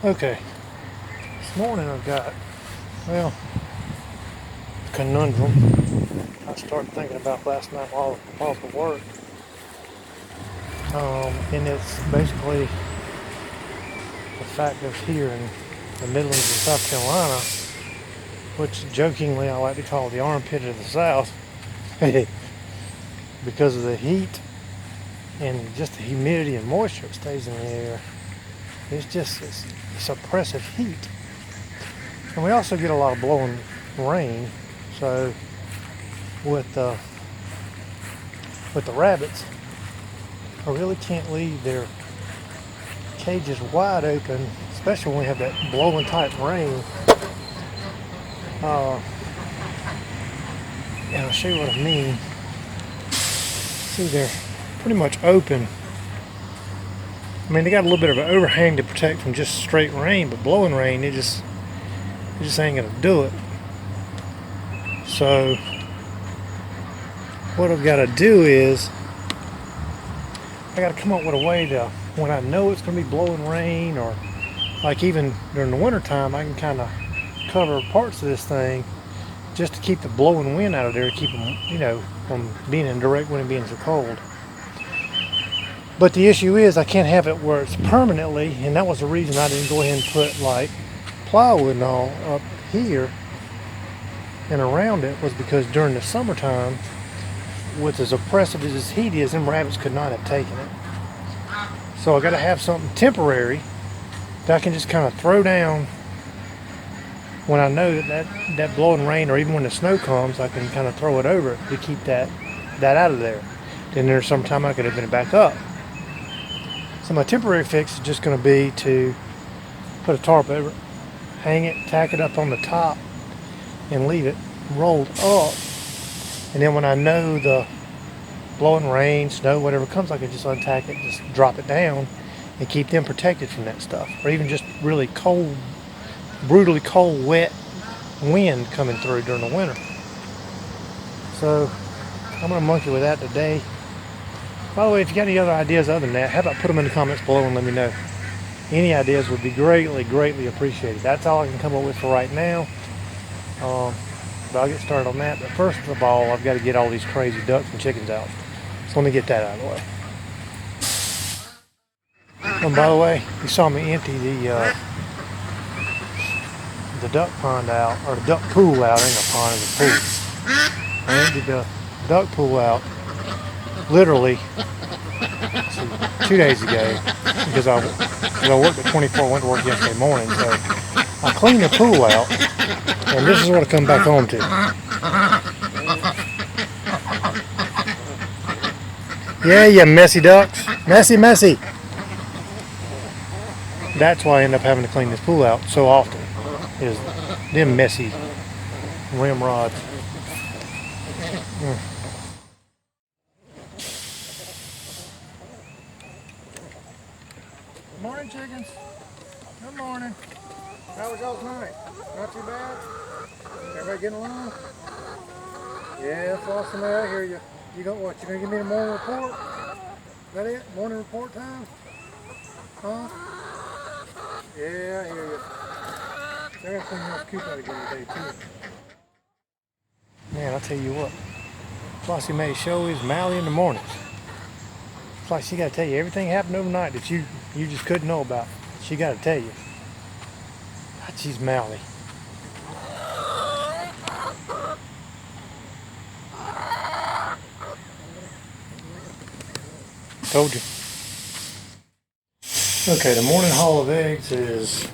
Okay, this morning I've got, well, a conundrum I started thinking about last night while at work. And it's basically the fact of here in the Midlands of South Carolina, which jokingly I like to call the armpit of the South, because of the heat and just the humidity and moisture that stays in the air. It's oppressive heat. And we also get a lot of blowing rain. So with the rabbits, I really can't leave their cages wide open, especially when we have that blowing type rain. And I'll show you what I mean. See, they're pretty much open. I mean, they got a little bit of an overhang to protect from just straight rain, but blowing rain, it just ain't gonna do it. So what I've got to do is I got to come up with a way to, when I know it's going to be blowing rain, or like even during the winter time, I can kind of cover parts of this thing just to keep the blowing wind out of there, keep them, from being in direct wind and being so cold. But the issue is I can't have it where it's permanently, and that was the reason I didn't go ahead and put like plywood and all up here and around it, was because during the summertime, with as oppressive as this heat is, them rabbits could not have taken it. So I got to have something temporary that I can just kind of throw down when I know that blowing rain, or even when the snow comes, I can kind of throw it over it to keep that out of there. Then there's some time I could open it back up. So my temporary fix is just going to be to put a tarp over it, hang it, tack it up on the top, and leave it rolled up. And then when I know the blowing rain, snow, whatever comes, I can just untack it, just drop it down, and keep them protected from that stuff. Or even just really cold, brutally cold, wet wind coming through during the winter. So I'm going to monkey with that today. By the way, if you got any other ideas other than that, how about put them in the comments below and let me know. Any ideas would be greatly, greatly appreciated. That's all I can come up with for right now. But I'll get started on that. But first of all, I've got to get all these crazy ducks and chickens out. So let me get that out of the way. And by the way, you saw me empty the duck pond out, or the duck pool out. Ain't a pond, it's a pool. I emptied the duck pool out literally 2 days ago, because I worked at 24, went to work yesterday morning. So I cleaned the pool out, and this is what I come back home to. Yeah, you messy ducks. Messy, messy. That's why I end up having to clean this pool out so often, is them messy rim rods. Good morning, chickens. Good morning. How was y'all's night? Not too bad? Everybody getting along? Yeah, it's awesome. I hear you. You gonna give me a morning report? Is that it? Morning report time? Huh? Yeah, I hear you. I gotta clean this coop out again today too. Man, I'll tell you what. Flossie Mae show is Mally in the mornings. It's like she gotta tell you everything happened overnight that you just couldn't know about. She gotta tell you. God, she's Mally. Told you. Okay, the morning haul of eggs is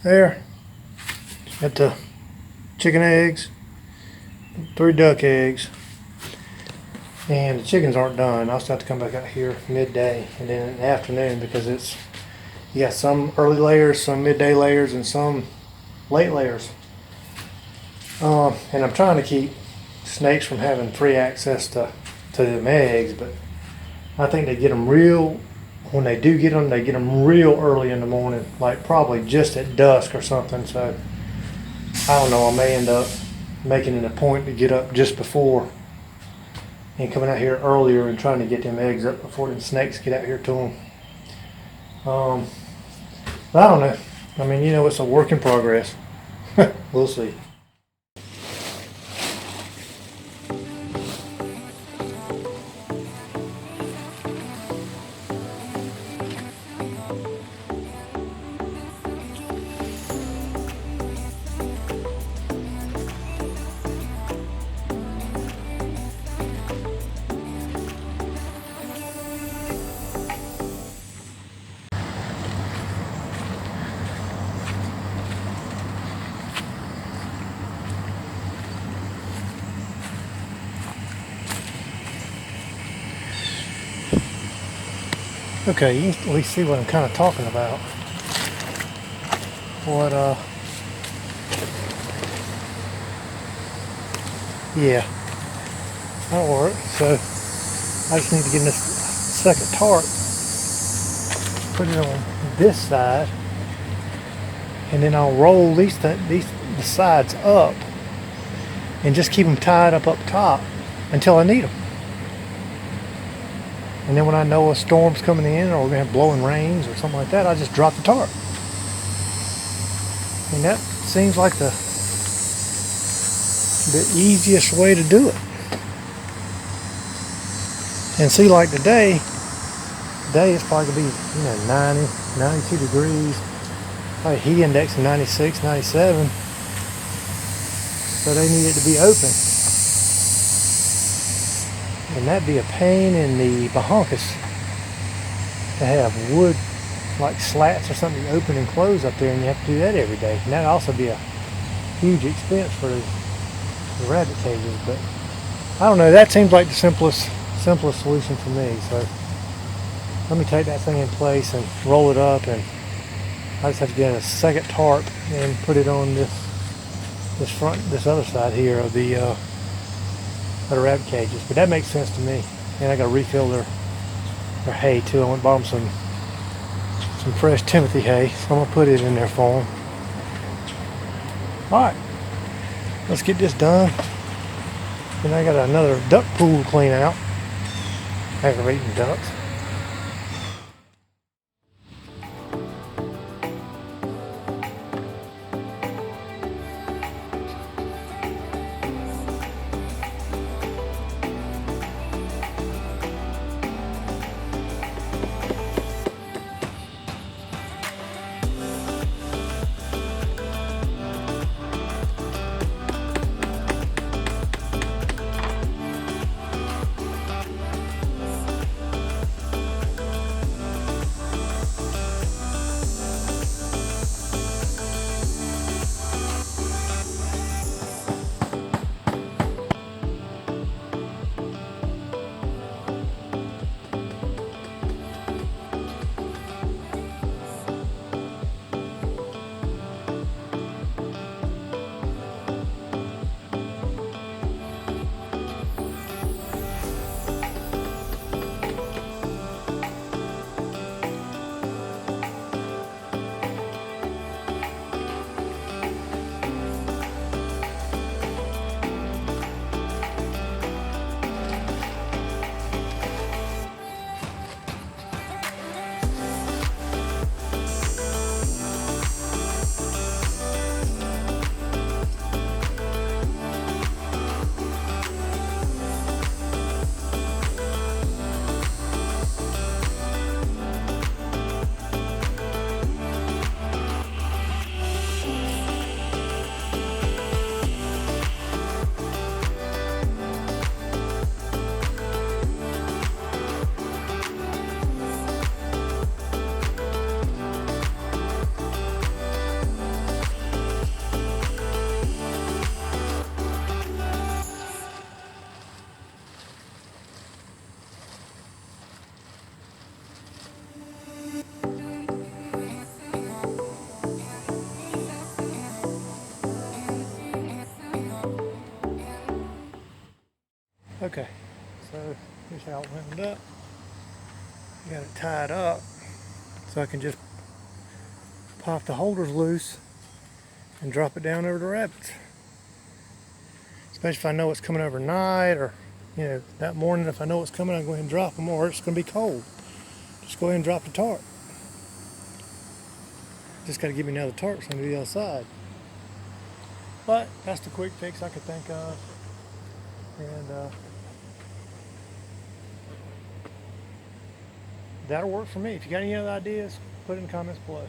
there. Got the chicken eggs, 3 duck eggs, and the chickens aren't done. I'll still have to come back out here midday and then in the afternoon, because you got some early layers, some midday layers, and some late layers. And I'm trying to keep snakes from having free access to them eggs, but I think they get them when they do get them, they get them real early in the morning, like probably just at dusk or something. So I don't know, I may end up making it a point to get up just before and coming out here earlier and trying to get them eggs up before the snakes get out here to them. I don't know. I mean, you know, it's a work in progress. We'll see. Okay, you can at least see what I'm kind of talking about. Yeah, that'll work. So I just need to get in this second tarp, put it on this side, and then I'll roll the sides up and just keep them tied up top until I need them. And then when I know a storm's coming in or we're going to have blowing rains or something like that, I just drop the tarp. And that seems like the easiest way to do it. And see, like today it's probably going to be, 90, 92 degrees, probably heat index of 96, 97. So they need it to be open. And that'd be a pain in the bahonkus to have wood like slats or something open and close up there, and you have to do that every day. And that'd also be a huge expense for the rabbit cages. But I don't know, that seems like the simplest solution for me. So let me take that thing in place and roll it up, and I just have to get a second tarp and put it on this other side here of the rabbit cages. But that makes sense to me. And I got to refill their hay too. I went and bought them some fresh Timothy hay, so I'm gonna put it in there for them. All right, let's get this done. Then I got another duck pool to clean out. Aggravating ducks. Okay, so here's how it wound up. Got it tied up so I can just pop the holders loose and drop it down over the rabbits. Especially if I know it's coming overnight, or that morning if I know it's coming, I go ahead and drop them, or it's going to be cold. Just go ahead and drop the tarp. Just got to give me another tarp on the other side. But that's the quick fix I could think of. And that'll work for me. If you got any other ideas, put it in the comments below.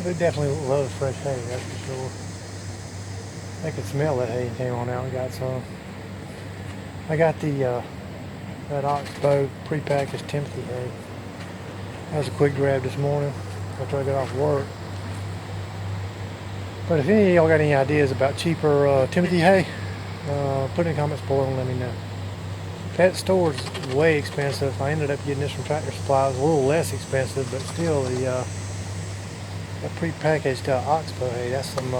They definitely love fresh hay, that's for sure. They could smell that hay and came on out and got some. I got the that Oxbow prepackaged Timothy hay. That was a quick grab this morning after I got off work. But if any of y'all got any ideas about cheaper Timothy hay, put it in the comments below and let me know. Pet store's way expensive. I ended up getting this from Tractor Supply. It was a little less expensive, but still the prepackaged Oxbow hay. That's some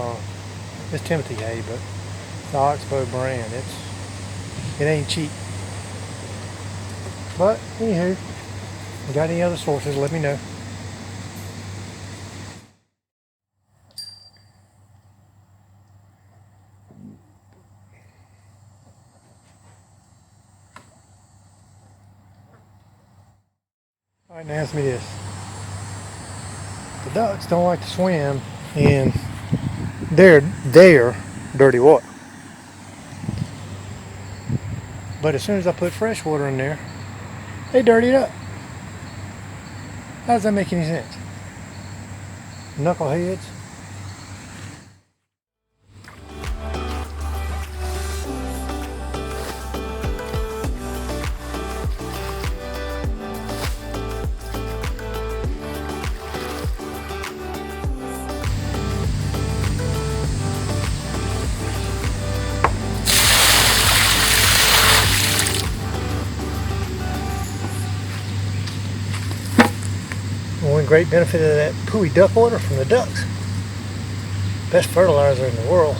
it's Timothy hay, but the Oxbow brand. It ain't cheap. But anywho, if you got any other sources, let me know. All right, now ask me this. The ducks don't like to swim in their dirty water. But as soon as I put fresh water in there, they dirty it up. How does that make any sense? Knuckleheads. One great benefit of that pooey duck water from the ducks. Best fertilizer in the world.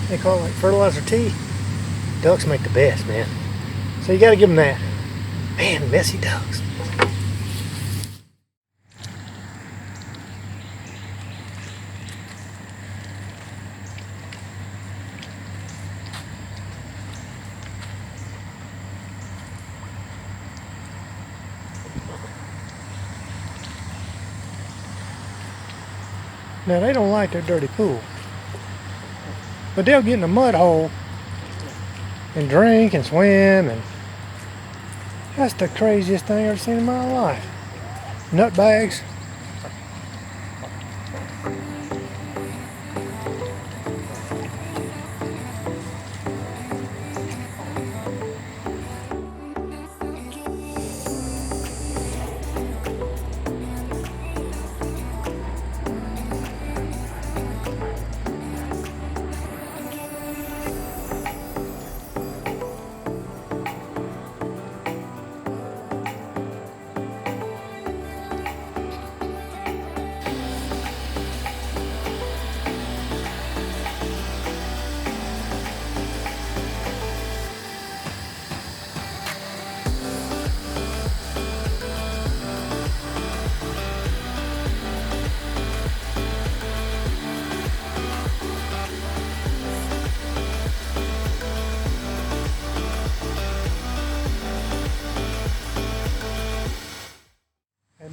They call it like fertilizer tea. Ducks make the best, man. So you gotta give them that. Man, messy ducks. Now they don't like their dirty pool, but they'll get in a mud hole and drink and swim, and that's the craziest thing I've ever seen in my life. Nutbags.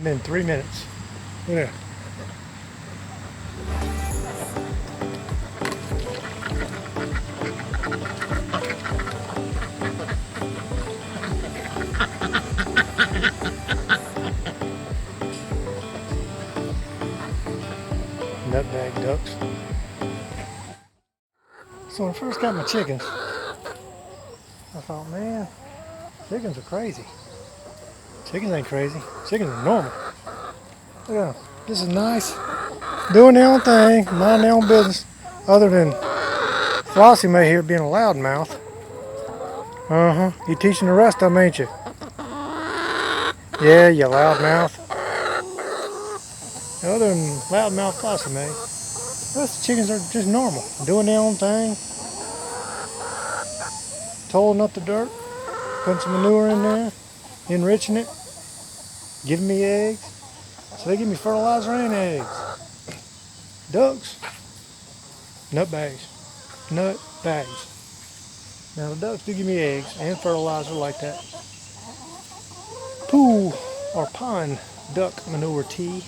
been 3 minutes. Look at that. Nutbag ducks. So when I first got my chickens, I thought, man, chickens are crazy. Chickens ain't crazy. Chickens are normal. Look at them. This is nice. Doing their own thing, mind their own business. Other than Flossie may hear being a loudmouth. You teaching the rest of them, ain't you? Yeah, you loudmouth. Other than loudmouth Flossie may, the rest of the chickens are just normal. Doing their own thing. Tolling up the dirt. Putting some manure in there. Enriching it. Giving me eggs. So they give me fertilizer and eggs. Ducks. Nutbags. Nutbags. Now the ducks do give me eggs and fertilizer like that pool or pond duck manure tea,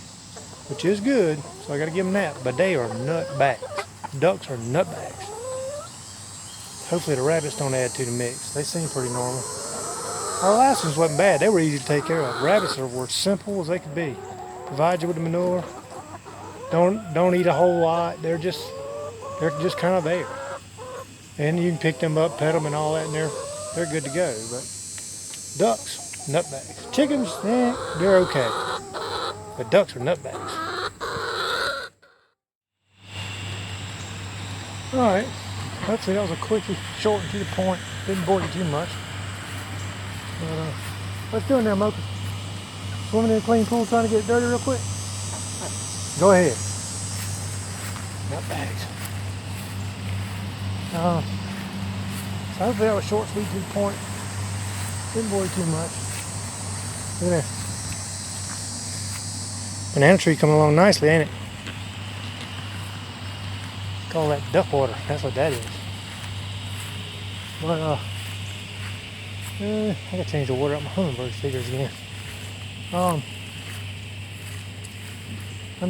which is good, so I gotta give them that, but they are nutbags. Ducks are nutbags. Hopefully the rabbits don't add to the mix. They seem pretty normal. Our last ones wasn't bad. They were easy to take care of. Rabbits were simple as they could be. Provide you with the manure. Don't eat a whole lot. They're just kind of there. And you can pick them up, pet them and all that, and they're good to go. But ducks, nutbags. Chickens, they're okay. But ducks are nutbags. Alright, hopefully that was a quickie, short and to the point. Didn't bore you too much. But, let's do it now, Mocha. Swimming in a clean pool trying to get it dirty real quick? Go ahead. Nutbags. So hopefully that was short, sweet, to the point. Didn't bore you too much. Look at that. Banana tree coming along nicely, ain't it? Call that duck water. That's what that is. But I gotta change the water out my hummingbird feeders again. I'm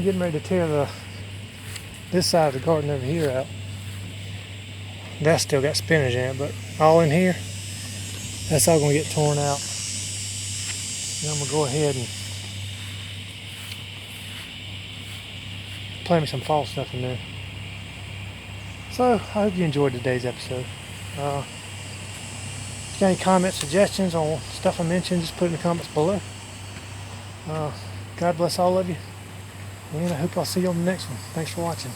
getting ready to tear this side of the garden over here out. That's still got spinach in it, but all in here, that's all gonna get torn out. And I'm gonna go ahead and plant me some fall stuff in there. So I hope you enjoyed today's episode. If you got any comments, suggestions on stuff I mentioned, just put it in the comments below. God bless all of you, and I hope I'll see you on the next one. Thanks for watching.